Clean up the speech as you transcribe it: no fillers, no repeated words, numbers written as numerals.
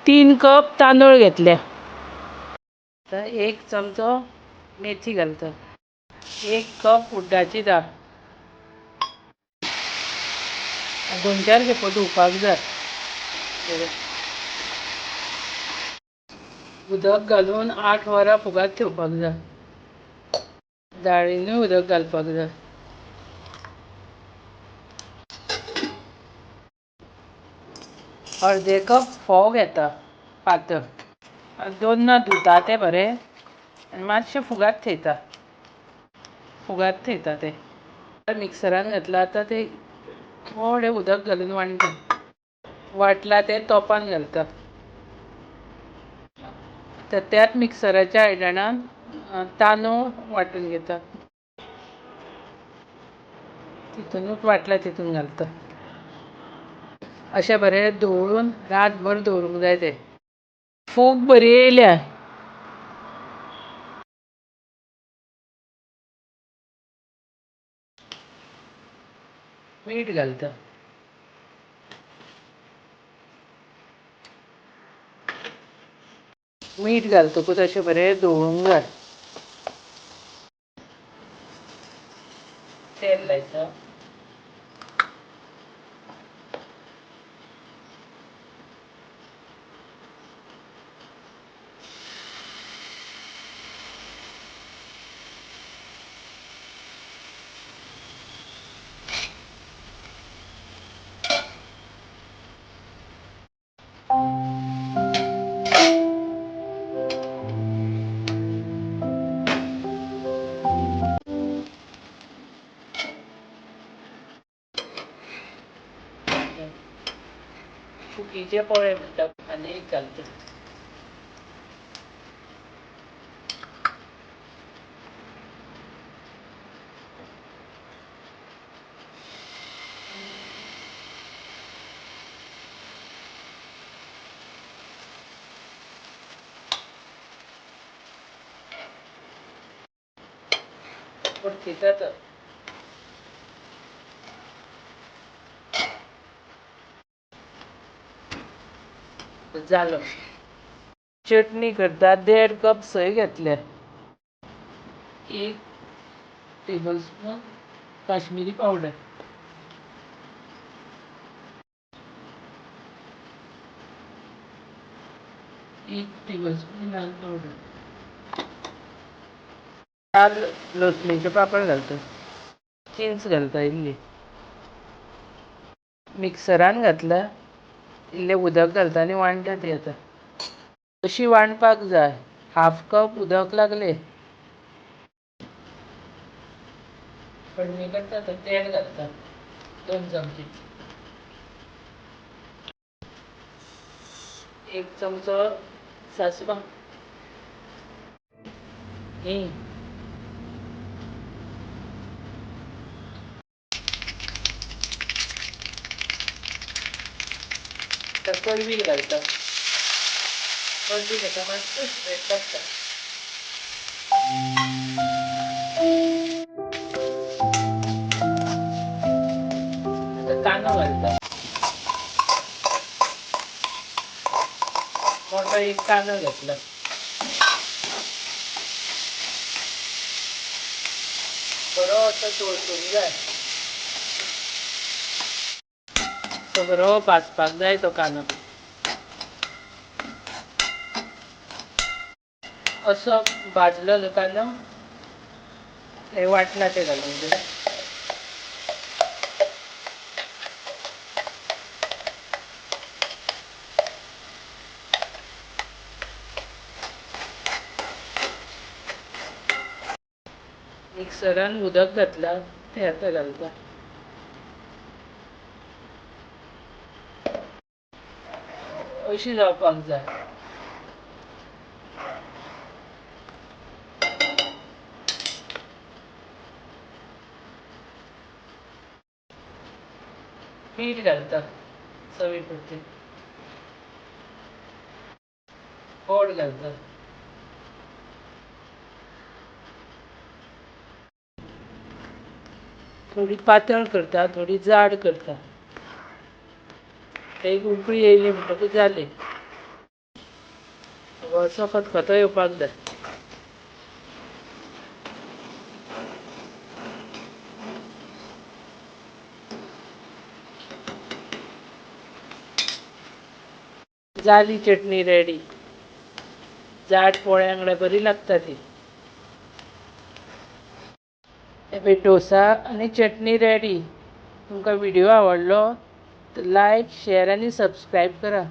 3 cup तांदूळ घेतले. आता 1 चमचो मेथी घालता. 1 कप उडदाची डाळ. 2-4 खेपो धुवपाक जाय. उदक घालून 8 वरां फुगात ठेवपाक जाय. डाळीनूय उदक घालपाक जाय. अर्दे कप फोव घेता पातळ. 2 धुता ते बरे आनी मातशे फुगात थेयता ते. मिक्सरान घातला. आतां ते थोडें उदक घालून वाटला ते तोपान घालता. त्याच मिक्सराच्या आयदनान तांदूळ वांटून घेता. तितूनूच वाटला तितून घालता. अशें बरें धवळून रातभर दवरूंक जाय ते. फोग बरी येयल्या. मीठ घालता. मीठ घालतकूच अशें बरें धवळूंक जाय. तेल लायता. फुगीचे पोळे म्हणटा आनी एक घालता. परतीता तो. जालो. चटणी करता. 1.5 कप सोय घेतल्या. 1 टेबलस्पून काश्मीरी पावडर. 1 टेबलस्पून लाल पावडर. 4 लसणीचे पाकळ घालता. चिंच घालता इल्ली. मिक्सरान घातला. इल्लें उदक घालता आनी वांटता ती आतां. अशी वांटपाक जाय. 1/2 कप उदक लागलें. फोडणी करता आतां तेल घालता 2 चमचे. 1 चमचो सासवां. हींग. आतां कळवी घालता. कळवी घेता मातसो स्प्रेड करता. आतां कांदो घालता. मोठो 1 कांदो घेतला. बरो असो तळसूंक जाय. बरो भाजपाक जाय तो कांदो. असो भाजलो न्हू कांदो हे वाटला ते घालूंक जाय. मिक्सरान उदक घातला तें आतां घालता. अशी जावपाक जाय. मीठ घालता चवी पुरती. गोड घालता. थोडी पातळ करता थोडी जाड करता. एक उकळी येयली म्हणटकूच जालें. असो खतखतो येवपाक जाय. जाली चटणी रेडी. जाड पोळ्या वांगडा बरी लागता ती. डोसा आनी चटणी रेडी. तुमकां व्हिडिओ आवडलो तर लायक शेअर आनी सबस्क्रायब करा.